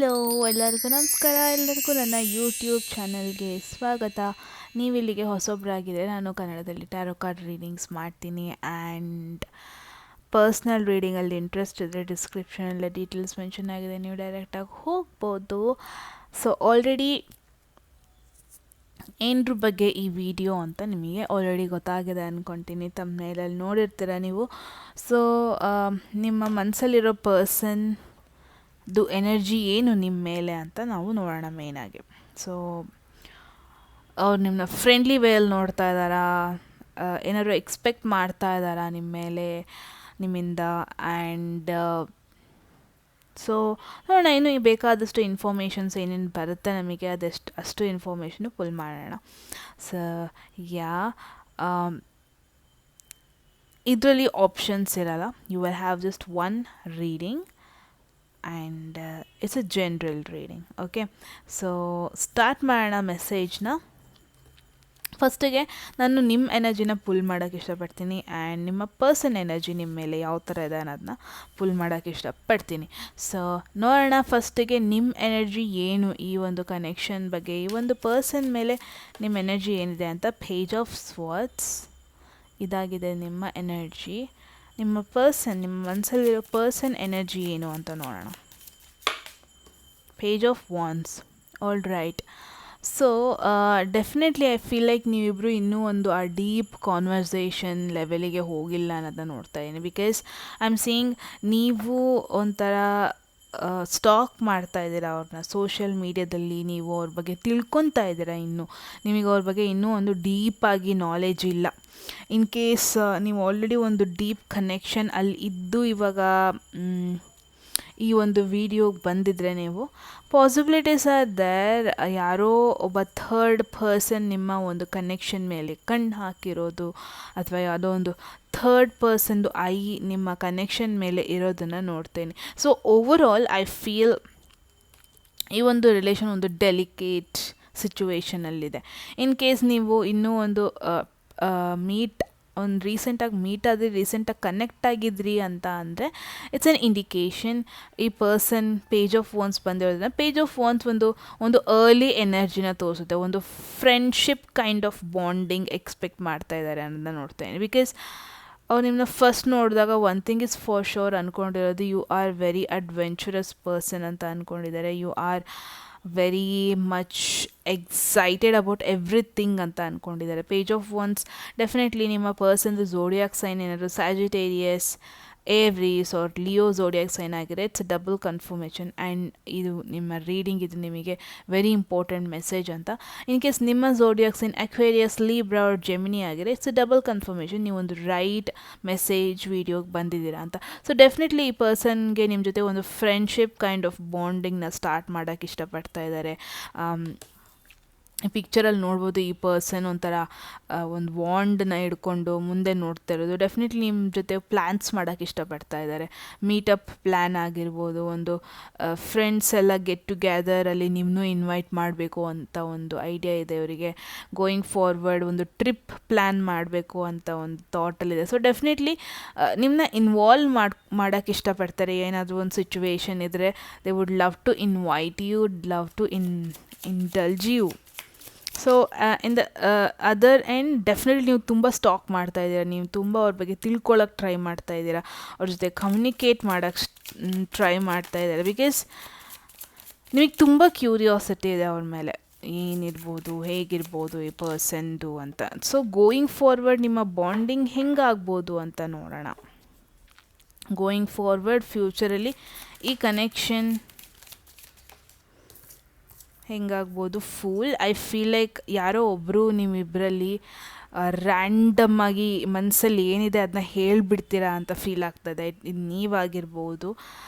Hello, ಎಲ್ಲರಿಗೂ ನಮಸ್ಕಾರ. ಎಲ್ಲರಿಗೂ ನನ್ನ ಯೂಟ್ಯೂಬ್ ಚಾನಲ್ಗೆ ಸ್ವಾಗತ. ನೀವಿಲ್ಲಿಗೆ ಹೊಸೊಬ್ಬರಾಗಿದ್ದರೆ, ನಾನು ಕನ್ನಡದಲ್ಲಿ ಟ್ಯಾರೋ ಕಾರ್ಡ್ ರೀಡಿಂಗ್ಸ್ ಮಾಡ್ತೀನಿ. ಆ್ಯಂಡ್ ಪರ್ಸ್ನಲ್ ರೀಡಿಂಗಲ್ಲಿ ಇಂಟ್ರೆಸ್ಟ್ ಇದ್ದರೆ ಡಿಸ್ಕ್ರಿಪ್ಷನಲ್ಲೇ ಡೀಟೇಲ್ಸ್ ಮೆನ್ಷನ್ ಆಗಿದೆ, ನೀವು ಡೈರೆಕ್ಟಾಗಿ ಹೋಗ್ಬೋದು. ಸೊ ಆಲ್ರೆಡಿ ಏನರ ಬಗ್ಗೆ ಈ ವಿಡಿಯೋ ಅಂತ ನಿಮಗೆ ಆಲ್ರೆಡಿ ಗೊತ್ತಾಗಿದೆ ಅಂದ್ಕೊತೀನಿ. ತಮ್ಮನೇಲಲ್ಲಿ ನೋಡಿರ್ತೀರ ನೀವು. ಸೊ ನಿಮ್ಮ ಮನಸ್ಸಲ್ಲಿರೋ ಪರ್ಸನ್ದು ಎನರ್ಜಿ ಏನು ನಿಮ್ಮ ಮೇಲೆ ಅಂತ ನಾವು ನೋಡೋಣ ಮೇಯ್ನಾಗಿ. ಸೊ ಅವ್ರು ನಿಮ್ಮನ್ನ ಫ್ರೆಂಡ್ಲಿ ವೇಯಲ್ಲಿ ನೋಡ್ತಾ ಇದ್ದಾರಾ, ಏನಾದರೂ ಎಕ್ಸ್ಪೆಕ್ಟ್ ಮಾಡ್ತಾ ಇದ್ದಾರಾ ನಿಮ್ಮ ಮೇಲೆ, ನಿಮ್ಮಿಂದ. ಆ್ಯಂಡ್ ಸೊ ನೋಡೋಣ, ಇನ್ನೂ ಬೇಕಾದಷ್ಟು ಇನ್ಫಾರ್ಮೇಷನ್ಸ್ ಏನೇನು ಬರುತ್ತೆ ನಮಗೆ, ಅಷ್ಟು ಇನ್ಫಾರ್ಮೇಷನು ಫುಲ್ ಮಾಡೋಣ. ಸೊ ಇದರಲ್ಲಿ ಆಪ್ಷನ್ಸ್ ಇರಲ್ಲ. You will have just one reading and it's a general reading. Okay, so start ಮಾಡೋಣ ಮೆಸೇಜ್ನ. ಫಸ್ಟಿಗೆ ನಾನು ನಿಮ್ಮ ಎನರ್ಜಿನ ಪುಲ್ ಮಾಡೋಕ್ಕೆ ಇಷ್ಟಪಡ್ತೀನಿ. ಆ್ಯಂಡ್ ನಿಮ್ಮ ಪರ್ಸನ್ ಎನರ್ಜಿ ನಿಮ್ಮ ಮೇಲೆ ಯಾವ ಥರ ಇದೆ ಅನ್ನೋದನ್ನ ಪುಲ್ ಮಾಡೋಕ್ಕೆ ಇಷ್ಟಪಡ್ತೀನಿ. ಸೊ ನೋಡೋಣ, ಫಸ್ಟಿಗೆ ನಿಮ್ಮ ಎನರ್ಜಿ ಏನು ಈ ಒಂದು ಕನೆಕ್ಷನ್ ಬಗ್ಗೆ, ಈ ಒಂದು ಪರ್ಸನ್ ಮೇಲೆ ನಿಮ್ಮ ಎನರ್ಜಿ ಏನಿದೆ ಅಂತ. ಪೇಜ್ ಆಫ್ ಸ್ವಾರ್ಡ್ಸ್ ಇದಾಗಿದೆ ನಿಮ್ಮ ಎನರ್ಜಿ. ನಿಮ್ಮ ಮನಸ್ಸಲ್ಲಿರೋ ಪರ್ಸನ್ ಎನರ್ಜಿ ಏನು ಅಂತ ನೋಡೋಣ. Page of wands. All right. So definitely I feel like ನೀವಿಬ್ಬರು ಇನ್ನೂ ಒಂದು ಆ ಡೀಪ್ ಕಾನ್ವರ್ಸೇಷನ್ ಲೆವೆಲಿಗೆ ಹೋಗಿಲ್ಲ ಅನ್ನೋದನ್ನ ನೋಡ್ತಾ ಇದ್ದೀನಿ. ಬಿಕಾಸ್ ಐ ಆಮ್ ಸೀಯಿಂಗ್ ನೀವು ಒಂಥರ ಸ್ಟಾಕ್ ಮಾಡ್ತಾ ಇದ್ದೀರಾ ಅವ್ರನ್ನ ಸೋಷಿಯಲ್ ಮೀಡ್ಯಾದಲ್ಲಿ. ನೀವು ಅವ್ರ ಬಗ್ಗೆ ತಿಳ್ಕೊತಾ ಇದ್ದೀರಾ. ನಿಮಗೆ ಅವ್ರ ಬಗ್ಗೆ ಇನ್ನೂ ಒಂದು ಡೀಪಾಗಿ ನಾಲೆಜ್ ಇಲ್ಲ. ಇನ್ ಕೇಸ್ ನೀವು ಆಲ್ರೆಡಿ ಒಂದು ಡೀಪ್ ಕನೆಕ್ಷನ್ ಅಲ್ಲಿ ಇದ್ದು ಇವಾಗ ಈ ಒಂದು ವಿಡಿಯೋಗೆ ಬಂದಿದ್ರೆ, ನೀವು ಪಾಸಿಬಿಲಿಟೀಸ್ ಆರ್ ದೇರ್. ಯಾರೋ ಒಬ್ಬ ಥರ್ಡ್ ಪರ್ಸನ್ ನಿಮ್ಮ ಒಂದು ಕನೆಕ್ಷನ್ ಮೇಲೆ ಕಣ್ಣು ಹಾಕಿರೋದು, ಅಥವಾ ಯಾವುದೋ ಒಂದು ಥರ್ಡ್ ಪರ್ಸನ್ದು ಐ ನಿಮ್ಮ ಕನೆಕ್ಷನ್ ಮೇಲೆ ಇರೋದನ್ನು ನೋಡ್ತೇನೆ. So over all I feel ಈ ಒಂದು ರಿಲೇಷನ್ ಒಂದು ಡೆಲಿಕೇಟ್ ಸಿಚುವೇಷನಲ್ಲಿದೆ. ಇನ್ ಕೇಸ್ ನೀವು ಇನ್ನೂ ಒಂದು ರೀಸೆಂಟಾಗಿ ಮೀಟ್ ಆದರೆ, ರೀಸೆಂಟಾಗಿ ಕನೆಕ್ಟ್ ಆಗಿದ್ರಿ ಅಂತ ಅಂದರೆ, ಇಟ್ಸ್ ಆನ್ ಇಂಡಿಕೇಶನ್. ಈ ಪರ್ಸನ್ ಪೇಜ್ ಆಫ್ ವಾಂಡ್ಸ್ ಬಂದಿರೋದ್ರಿಂದ, ಪೇಜ್ ಆಫ್ ವಾಂಡ್ಸ್ ಒಂದು ಅರ್ಲಿ ಎನರ್ಜಿನ ತೋರಿಸುತ್ತೆ. ಒಂದು friendship kind of bonding expect ಮಾಡ್ತಾ ಇದ್ದಾರೆ ಅನ್ನೋದನ್ನ ನೋಡ್ತಾ ಇದ್ದೀನಿ. ಬಿಕಾಸ್ ಅವ್ರು ನಿಮ್ಮನ್ನ ಫಸ್ಟ್ ನೋಡಿದಾಗ one thing is for sure ಅಂದ್ಕೊಂಡಿರೋದು, you are very adventurous person ಅಂತ ಅಂದ್ಕೊಂಡಿದ್ದಾರೆ. You are very much excited about everything ಅಂತ ಅಂದ್ಕೊಂಡಿದ್ದಾರೆ. ಪೇಜ್ ಆಫ್ ವಾಂಡ್ಸ್ ಡೆಫಿನೆಟ್ಲಿ ನಿಮ್ಮ ಪರ್ಸನ್ದು ಝೋಡಿಯಾಕ್ ಸೈನ್ ಏನಾದರೂ Sagittarius, Aries or Leo zodiac sign ಆಗಿದೆ. It's double confirmation. ಆ್ಯಂಡ್ ಇದು ನಿಮ್ಮ ರೀಡಿಂಗ್, ಇದು ನಿಮಗೆ ವೆರಿ ಇಂಪಾರ್ಟೆಂಟ್ ಮೆಸೇಜ್ ಅಂತ. ಇನ್ ಕೇಸ್ ನಿಮ್ಮ ಝೋಡಿಯಾಕ್ ಸೈನ್ ಅಕ್ವೇರಿಯಸ್, ಲೀಬ್ರಾ ಆರ್ ಜೆಮಿನಿ ಆಗಿದೆ, ಇಟ್ಸ್ ಡಬಲ್ ಕನ್ಫರ್ಮೇಷನ್. ನೀವೊಂದು ರೈಟ್ ಮೆಸೇಜ್ ವಿಡಿಯೋಗೆ ಬಂದಿದ್ದೀರಾ ಅಂತ. ಸೊ ಡೆಫಿನೆಟ್ಲಿ ಈ ಪರ್ಸನ್ಗೆ ನಿಮ್ಮ ಜೊತೆ ಒಂದು ಫ್ರೆಂಡ್ಶಿಪ್ ಕೈಂಡ್ ಆಫ್ ಬಾಂಡಿಂಗ್ನ ಸ್ಟಾರ್ಟ್ ಮಾಡೋಕ್ಕೆ ಇಷ್ಟಪಡ್ತಾ ಇದ್ದಾರೆ. ಈ ಪಿಕ್ಚರಲ್ಲಿ ನೋಡ್ಬೋದು, ಈ ಪರ್ಸನ್ ಒಂಥರ ಒಂದು ವಾಂಡನ್ನ ಹಿಡ್ಕೊಂಡು ಮುಂದೆ ನೋಡ್ತಾ ಇರೋದು. ಡೆಫಿನೆಟ್ಲಿ ನಿಮ್ಮ ಜೊತೆ ಪ್ಲ್ಯಾನ್ಸ್ ಮಾಡೋಕ್ಕೆ ಇಷ್ಟಪಡ್ತಾ ಇದ್ದಾರೆ. ಮೀಟಪ್ ಪ್ಲ್ಯಾನ್ ಆಗಿರ್ಬೋದು, ಒಂದು ಫ್ರೆಂಡ್ಸ್ ಎಲ್ಲ ಗೆಟ್ ಟುಗೆದರಲ್ಲಿ ನಿಮ್ಮನ್ನೂ ಇನ್ವೈಟ್ ಮಾಡಬೇಕು ಅಂತ ಒಂದು ಐಡಿಯಾ ಇದೆ ಅವರಿಗೆ. ಗೋಯಿಂಗ್ ಫಾರ್ವರ್ಡ್ ಒಂದು ಟ್ರಿಪ್ ಪ್ಲ್ಯಾನ್ ಮಾಡಬೇಕು ಅಂತ ಒಂದು ಥಾಟಲ್ಲಿದೆ. ಸೊ ಡೆಫಿನೆಟ್ಲಿ ನಿಮ್ಮನ್ನ ಇನ್ವಾಲ್ವ್ ಮಾಡೋಕ್ಕೆ ಇಷ್ಟಪಡ್ತಾರೆ. ಏನಾದರೂ ಒಂದು ಸಿಚುವೇಶನ್ ಇದ್ದರೆ, they would love to invite you, love to indulge you. So in the other end definitely ನೀವು ತುಂಬ ಸ್ಟಾಕ್ ಮಾಡ್ತಾ ಇದ್ದೀರಾ. ನೀವು ತುಂಬ ಅವ್ರ ಬಗ್ಗೆ ತಿಳ್ಕೊಳ್ಳೋಕೆ ಟ್ರೈ ಮಾಡ್ತಾ ಇದ್ದೀರಾ. ಅವ್ರ ಜೊತೆ ಕಮ್ಯುನಿಕೇಟ್ ಮಾಡೋಕ್ಕೆ ಟ್ರೈ ಮಾಡ್ತಾ ಇದ್ದಾರೆ. ಬಿಕಾಸ್ ನಿಮಗೆ ತುಂಬ ಕ್ಯೂರಿಯಾಸಿಟಿ ಇದೆ ಅವ್ರ ಮೇಲೆ, ಏನಿರ್ಬೋದು, ಹೇಗಿರ್ಬೋದು ಈ ಪರ್ಸನ್ದು ಅಂತ. ಸೊ ಗೋಯಿಂಗ್ ಫಾರ್ವರ್ಡ್ ನಿಮ್ಮ ಬಾಂಡಿಂಗ್ ಹೆಂಗಾಗ್ಬೋದು ಅಂತ ನೋಡೋಣ. ಗೋಯಿಂಗ್ ಫಾರ್ವರ್ಡ್ ಫ್ಯೂಚರಲ್ಲಿ ಈ ಕನೆಕ್ಷನ್ ಹೆಂಗಾಗ್ಬೋದು. ಫೂಲ್. ಐ ಫೀಲ್ ಲೈಕ್ ಯಾರೋ ಒಬ್ಬರು ನಿಮ್ಮಿಬ್ಬರಲ್ಲಿ ರ್ಯಾಂಡಮ್ಮಾಗಿ ಮನಸ್ಸಲ್ಲಿ ಏನಿದೆ ಅದನ್ನ ಹೇಳಿಬಿಡ್ತೀರಾ ಅಂತ ಫೀಲ್ ಆಗ್ತದೆ. ಇದು ನೀವಾಗಿರ್ಬೋದು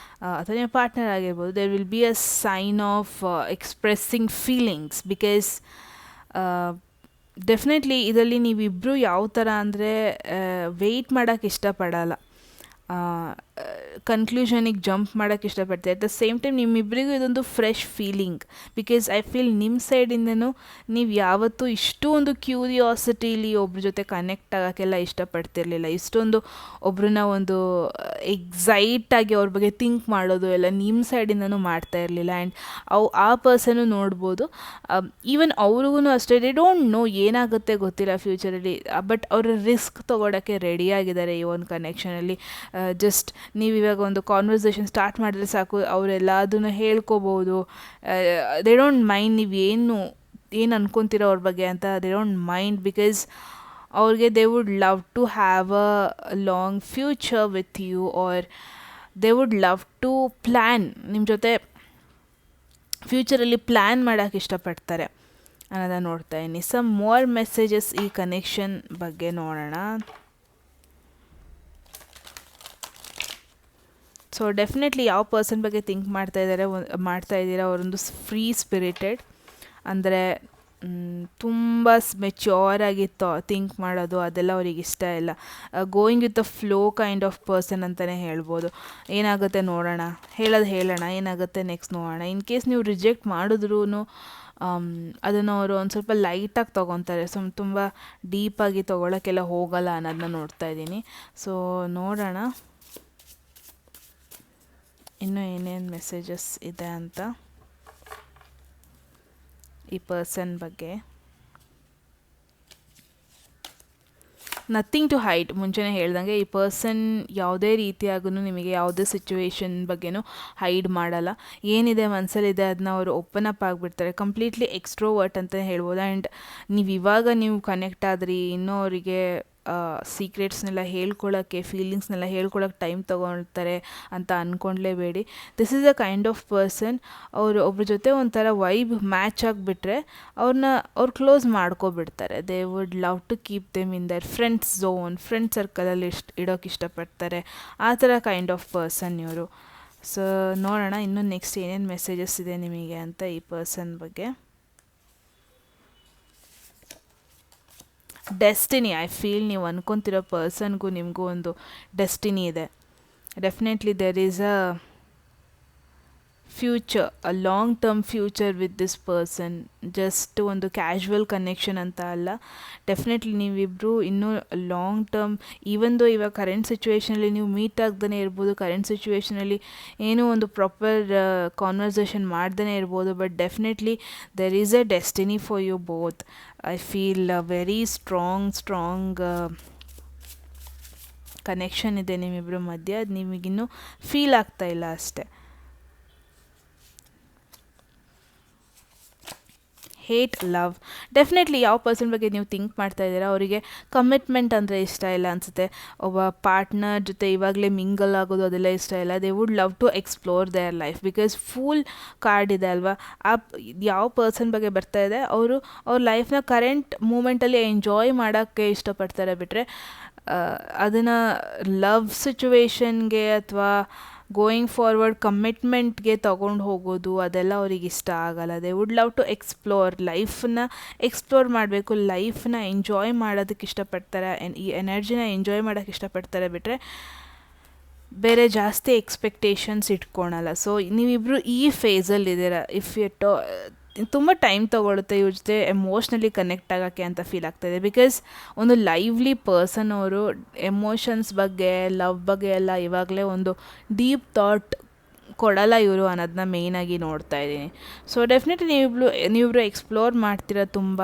ಅಥವಾ ನಿಮ್ಮ ಪಾರ್ಟ್ನರ್ ಆಗಿರ್ಬೋದು. There will be a sign of expressing feelings. Because definitely ಇದರಲ್ಲಿ ನೀವಿಬ್ಬರು ಯಾವ ಥರ ಅಂದರೆ ವೆಯ್ಟ್ ಮಾಡೋಕ್ಕೆ ಇಷ್ಟಪಡಲ್ಲ. ಕನ್ಕ್ಲೂಷನಿಗೆ ಜಂಪ್ ಮಾಡೋಕ್ಕೆ ಇಷ್ಟಪಡ್ತೀವಿ. ಅಟ್ ದ ಸೇಮ್ ಟೈಮ್ ನಿಮ್ಮಿಬ್ಬರಿಗೂ ಇದೊಂದು fresh feeling, because I feel ನಿಮ್ಮ ಸೈಡಿಂದನೂ ನೀವು ಯಾವತ್ತೂ ಇಷ್ಟೊಂದು ಕ್ಯೂರಿಯಾಸಿಟಿಲಿ ಒಬ್ರ ಜೊತೆ ಕನೆಕ್ಟ್ ಆಗೋಕ್ಕೆಲ್ಲ ಇಷ್ಟಪಡ್ತಿರ್ಲಿಲ್ಲ. ಇಷ್ಟೊಂದು ಒಬ್ರನ್ನ ಒಂದು ಎಕ್ಸೈಟಾಗಿ ಅವ್ರ ಬಗ್ಗೆ ಥಿಂಕ್ ಮಾಡೋದು ಎಲ್ಲ ನಿಮ್ಮ ಸೈಡಿಂದನೂ ಮಾಡ್ತಾ ಇರಲಿಲ್ಲ. ಆ್ಯಂಡ್ ಆ ಪರ್ಸನ್ನು ನೋಡ್ಬೋದು, ಈವನ್ ಅವ್ರಿಗೂ ಅಷ್ಟೇ, ದೇ ಡೋಂಟ್ ನೋ ಏನಾಗುತ್ತೆ ಗೊತ್ತಿಲ್ಲ ಫ್ಯೂಚರಲ್ಲಿ, ಬಟ್ ಅವರು ರಿಸ್ಕ್ ತೊಗೊಳಕ್ಕೆ ರೆಡಿಯಾಗಿದ್ದಾರೆ ಈ ಒಂದು ಕನೆಕ್ಷನಲ್ಲಿ. ಜಸ್ಟ್ ನೀವು ಇವಾಗ ಒಂದು ಕಾನ್ವರ್ಸೇಷನ್ ಸ್ಟಾರ್ಟ್ ಮಾಡಿದ್ರೆ ಸಾಕು, ಅವರೆಲ್ಲದನ್ನು ಹೇಳ್ಕೋಬೋದು. ದೇ ಡೋಂಟ್ ಮೈಂಡ್ ನೀವು ಏನು ಅನ್ಕೊತೀರೋ ಅವ್ರ ಬಗ್ಗೆ ಅಂತ. ದೇ ಡೋಂಟ್ ಮೈಂಡ್, ಬಿಕಾಸ್ ಅವ್ರಿಗೆ they would love to have a long future with you, or they would love to plan, ನಿಮ್ಮ ಜೊತೆ ಫ್ಯೂಚರಲ್ಲಿ ಪ್ಲ್ಯಾನ್ ಮಾಡೋಕ್ಕೆ ಇಷ್ಟಪಡ್ತಾರೆ ಅನ್ನೋದನ್ನು ನೋಡ್ತಾ ಇದ್ದೀನಿ. ಸಮ್ ಮೋರ್ ಮೆಸೇಜಸ್ ಈ ಕನೆಕ್ಷನ್ ಬಗ್ಗೆ ನೋಡೋಣ. ಸೊ ಡೆಫಿನೆಟ್ಲಿ ಯಾವ ಪರ್ಸನ್ ಬಗ್ಗೆ ಥಿಂಕ್ ಮಾಡ್ತಾ ಇದ್ದೀರಾ, ಅವರೊಂದು ಫ್ರೀ ಸ್ಪಿರಿಟೆಡ್, ಅಂದರೆ ತುಂಬ ಮೆಚ್ಯೂರಾಗಿ ಥಿಂಕ್ ಮಾಡೋದು ಅದೆಲ್ಲ ಅವ್ರಿಗೆ ಇಷ್ಟ ಇಲ್ಲ. Going with the flow kind of person ಅಂತಲೇ ಹೇಳ್ಬೋದು. ಏನಾಗುತ್ತೆ ನೋಡೋಣ, ಹೇಳೋಣ, ಏನಾಗುತ್ತೆ ನೆಕ್ಸ್ಟ್ ನೋಡೋಣ. ಇನ್ ಕೇಸ್ ನೀವು ರಿಜೆಕ್ಟ್ ಮಾಡಿದ್ರೂ ಅದನ್ನು ಅವರು ಒಂದು ಸ್ವಲ್ಪ ಲೈಟಾಗಿ ತೊಗೊತಾರೆ, ತುಂಬ ಡೀಪಾಗಿ ತೊಗೊಳಕ್ಕೆಲ್ಲ ಹೋಗಲ್ಲ ಅನ್ನೋದನ್ನ ನೋಡ್ತಾ ಇದ್ದೀನಿ. ಸೊ ನೋಡೋಣ ಇನ್ನೂ ಏನೇನು ಮೆಸೇಜಸ್ ಇದೆ ಅಂತ ಈ ಪರ್ಸನ್ ಬಗ್ಗೆ. Nothing to hide. ಮುಂಚೆನೇ ಹೇಳ್ದಂಗೆ ಈ ಪರ್ಸನ್ ಯಾವುದೇ ರೀತಿಯಾಗೂ ನಿಮಗೆ ಯಾವುದೇ ಸಿಚುವೇಶನ್ ಬಗ್ಗೆನೂ ಹೈಡ್ ಮಾಡಲ್ಲ. ಏನಿದೆ ಮನಸ್ಸಲ್ಲಿದೆ ಅದನ್ನ ಅವರು ಓಪನ್ ಅಪ್ ಆಗಿಬಿಡ್ತಾರೆ. ಕಂಪ್ಲೀಟ್ಲಿ ಎಕ್ಸ್ಟ್ರೋವರ್ಟ್ ಅಂತಲೇ ಹೇಳ್ಬೋದು. ಆ್ಯಂಡ್ ನೀವು ಕನೆಕ್ಟ್ ಆದ್ರಿ, ಇನ್ನೂ ಅವರಿಗೆ ಸೀಕ್ರೆಟ್ಸ್ನೆಲ್ಲ ಹೇಳ್ಕೊಳ್ಳೋಕ್ಕೆ, ಫೀಲಿಂಗ್ಸ್ನೆಲ್ಲ ಹೇಳ್ಕೊಳ್ಳೋಕ್ಕೆ ಟೈಮ್ ತೊಗೊಳ್ತಾರೆ ಅಂತ ಅಂದ್ಕೊಂಡ್ಲೇಬೇಡಿ. This is a kind of person. ಅವರು ಒಬ್ರ ಜೊತೆ ಒಂಥರ ವೈಬ್ ಮ್ಯಾಚ್ ಆಗಿಬಿಟ್ರೆ ಅವ್ರು ಕ್ಲೋಸ್ ಮಾಡ್ಕೊಬಿಡ್ತಾರೆ. They would love to keep them in their friends zone, friend ಸರ್ಕಲಲ್ಲಿ ಇಡೋಕ್ಕೆ ಇಷ್ಟಪಡ್ತಾರೆ. ಆ ಥರ ಕೈಂಡ್ ಆಫ್ ಪರ್ಸನ್ ಇವರು. ಸೊ ನೋಡೋಣ ಇನ್ನೂ ನೆಕ್ಸ್ಟ್ ಏನೇನು ಮೆಸೇಜಸ್ ಇದೆ ನಿಮಗೆ ಅಂತ ಈ ಪರ್ಸನ್ ಬಗ್ಗೆ. ಡೆಸ್ಟಿನಿ. ಐ ಫೀಲ್ ನೀವು ಅನ್ಕೊತಿರೋ ಪರ್ಸನ್ಗೂ ನಿಮಗೂ ಒಂದು ಡೆಸ್ಟಿನಿ ಇದೆ. Definitely there is a future, a long term future with this person. Just ಒಂದು ಕ್ಯಾಶುವಲ್ ಕನೆಕ್ಷನ್ ಅಂತ ಅಲ್ಲ. ಡೆಫಿನೆಟ್ಲಿ ನೀವಿಬ್ಬರು ಇನ್ನೂ ಲಾಂಗ್ ಟರ್ಮ್, ಈವನ್ ದೋ ಇವಾಗ ಕರೆಂಟ್ ಸಿಚುವೇಷನಲ್ಲಿ ನೀವು ಮೀಟ್ ಆಗ್ದೇ ಇರ್ಬೋದು, ಕರೆಂಟ್ ಸಿಚುವೇಷನಲ್ಲಿ ಏನೋ ಒಂದು ಪ್ರಾಪರ್ ಕಾನ್ವರ್ಸೇಷನ್ ಮಾಡ್ದೇ ಇರ್ಬೋದು, but definitely there is a destiny for you both. I feel very strong connection ಇದೆ ನಿಮ್ಮಿಬ್ಬರ ಮಧ್ಯೆ. ಅದು ನಿಮಗಿನ್ನೂ ಫೀಲ್ ಆಗ್ತಾ ಇಲ್ಲ ಅಷ್ಟೆ. Hate, love. ಡೆಫಿನೆಟ್ಲಿ ಯಾವ ಪರ್ಸನ್ ಬಗ್ಗೆ ನೀವು ಥಿಂಕ್ ಮಾಡ್ತಾ ಇದ್ದೀರಾ ಅವರಿಗೆ ಕಮಿಟ್ಮೆಂಟ್ ಅಂದರೆ ಇಷ್ಟ ಇಲ್ಲ ಅನಿಸುತ್ತೆ. ಒಬ್ಬ ಪಾರ್ಟ್ನರ್ ಜೊತೆ ಇವಾಗಲೇ ಮಿಂಗಲ್ ಆಗೋದು ಅದೆಲ್ಲ ಇಷ್ಟ ಇಲ್ಲ. They would love to explore their life, because full card ಇದೆ ಅಲ್ವಾ. ಯಾವ ಪರ್ಸನ್ ಬಗ್ಗೆ ಬರ್ತಾ ಇದೆ, ಅವ್ರ ಲೈಫ್ನ ಕರೆಂಟ್ ಮೂಮೆಂಟಲ್ಲಿ ಎಂಜಾಯ್ ಮಾಡೋಕ್ಕೆ ಇಷ್ಟಪಡ್ತಾರೆ. ಬಿಟ್ಟರೆ ಅದನ್ನು ಲವ್ ಸಿಚುವೇಶನ್ಗೆ ಅಥವಾ ಗೋಯಿಂಗ್ ಫಾರ್ವರ್ಡ್ ಕಮಿಟ್ಮೆಂಟ್ಗೆ ತೊಗೊಂಡು ಹೋಗೋದು ಅದೆಲ್ಲ ಅವ್ರಿಗೆ ಇಷ್ಟ ಆಗಲ್ಲ. They would love to explore, ಲೈಫನ್ನ ಎಕ್ಸ್ಪ್ಲೋರ್ ಮಾಡಬೇಕು, ಲೈಫನ್ನ ಎಂಜಾಯ್ ಮಾಡೋದಕ್ಕೆ ಇಷ್ಟಪಡ್ತಾರೆ, ಈ ಎನರ್ಜಿನ ಎಂಜಾಯ್ ಮಾಡೋಕ್ಕೆ ಇಷ್ಟಪಡ್ತಾರೆ. ಬಿಟ್ಟರೆ ಬೇರೆ ಜಾಸ್ತಿ ಎಕ್ಸ್ಪೆಕ್ಟೇಷನ್ಸ್ ಇಟ್ಕೊಳಲ್ಲ. ಸೊ ನೀವಿಬ್ಬರು ಈ ಫೇಸಲ್ಲಿದ್ದೀರಾ. ತುಂಬ ಟೈಮ್ ತೊಗೊಳುತ್ತೆ ಇವ್ರ ಜೊತೆ ಎಮೋಷ್ನಲಿ ಕನೆಕ್ಟ್ ಆಗೋಕ್ಕೆ ಅಂತ ಫೀಲ್ ಆಗ್ತಾಯಿದೆ. ಬಿಕಾಸ್ ಒಂದು ಲೈವ್ಲಿ ಪರ್ಸನ್ ಅವರು ಎಮೋಷನ್ಸ್ ಬಗ್ಗೆ, ಲವ್ ಬಗ್ಗೆ ಎಲ್ಲ ಇವಾಗಲೇ ಒಂದು ಡೀಪ್ ಥಾಟ್ ಕೊಡಲ್ಲ ಇವರು ಅನ್ನೋದನ್ನ ಮೇಯ್ನಾಗಿ ನೋಡ್ತಾ ಇದ್ದೀನಿ. ಸೊ ಡೆಫಿನೆಟ್ಲಿ ನೀವಿಬ್ರು ಎಕ್ಸ್ಪ್ಲೋರ್ ಮಾಡ್ತೀರ, ತುಂಬ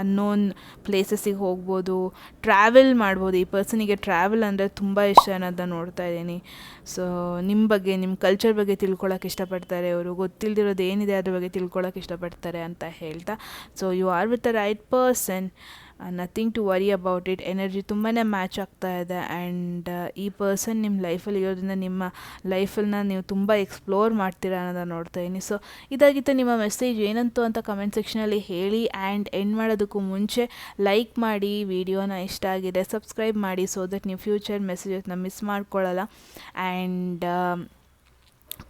ಅನ್ನೋನ್ ಪ್ಲೇಸಸ್ಸಿಗೆ ಹೋಗ್ಬೋದು, ಟ್ರಾವೆಲ್ ಮಾಡ್ಬೋದು. ಈ ಪರ್ಸನಿಗೆ ಟ್ರಾವೆಲ್ ಅಂದರೆ ತುಂಬ ಇಷ್ಟ ಅನ್ನೋದನ್ನ ನೋಡ್ತಾ ಇದ್ದೀನಿ. ಸೊ ನಿಮ್ಮ ಬಗ್ಗೆ, ನಿಮ್ಮ ಕಲ್ಚರ್ ಬಗ್ಗೆ ತಿಳ್ಕೊಳಕ್ಕೆ ಇಷ್ಟಪಡ್ತಾರೆ ಅವರು. ಗೊತ್ತಿಲ್ಲದಿರೋದು ಏನಿದೆ ಅದ್ರ ಬಗ್ಗೆ ತಿಳ್ಕೊಳಕ್ಕೆ ಇಷ್ಟಪಡ್ತಾರೆ ಅಂತ ಹೇಳ್ತಾ, so you are with the right person, nothing to worry about it. Energy ತುಂಬಾ ಮ್ಯಾಚ್ ಆಗ್ತಾ ಇದೆ. ಆ್ಯಂಡ್ ಈ ಪರ್ಸನ್ ನಿಮ್ಮ ಲೈಫಲ್ಲಿ ಇರೋದ್ರಿಂದ ನಿಮ್ಮ ಲೈಫನ್ನ ನೀವು ತುಂಬ ಎಕ್ಸ್ಪ್ಲೋರ್ ಮಾಡ್ತೀರಾ ಅನ್ನೋದನ್ನು ನೋಡ್ತಾ ಇದ್ದೀನಿ. ಸೊ ಇದಾಗಿತ್ತು ನಿಮ್ಮ ಮೆಸೇಜ್. ಏನಂತು ಅಂತ ಕಮೆಂಟ್ ಸೆಕ್ಷನಲ್ಲಿ ಹೇಳಿ. ಆ್ಯಂಡ್ ಎಂಡ್ ಮಾಡೋದಕ್ಕೂ ಮುಂಚೆ ಲೈಕ್ ಮಾಡಿ, ವಿಡಿಯೋನ ಇಷ್ಟ ಆಗಿದೆ ಸಬ್ಸ್ಕ್ರೈಬ್ ಮಾಡಿ, ಸೊ ದಟ್ ನೀವು ಫ್ಯೂಚರ್ ಮೆಸೇಜಸ್ನ ಮಿಸ್ ಮಾಡ್ಕೊಳ್ಳಲ್ಲ. ಆ್ಯಂಡ್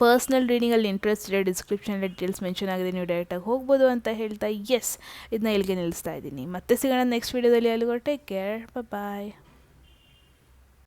ಪರ್ಸ್ನಲ್ ರೀಡಿಂಗಲ್ಲಿ ಇಂಟ್ರೆಸ್ಟ್ ಇದೆ, ಡಿಸ್ಕ್ರಿಪ್ಷನಲ್ಲಿ ಡೀಟೇಲ್ಸ್ ಮೆನ್ಷನ್ ಆಗಿದೆ, ನೀವು ಡೈರೆಕ್ಟಾಗಿ ಹೋಗ್ಬೋದು ಅಂತ ಹೇಳ್ತಾ ಇದನ್ನ ಇಲ್ಲಿಗೆ ನಿಲ್ಲಿಸ್ತಾ ಇದ್ದೀನಿ. ಮತ್ತೆ ಸಿಗೋಣ ನೆಕ್ಸ್ಟ್ ವೀಡಿಯೋದಲ್ಲಿ. ಅಲ್ಲಿಗೂ ಟೇಕ್ ಕೇರ್, ಬಾಯ್.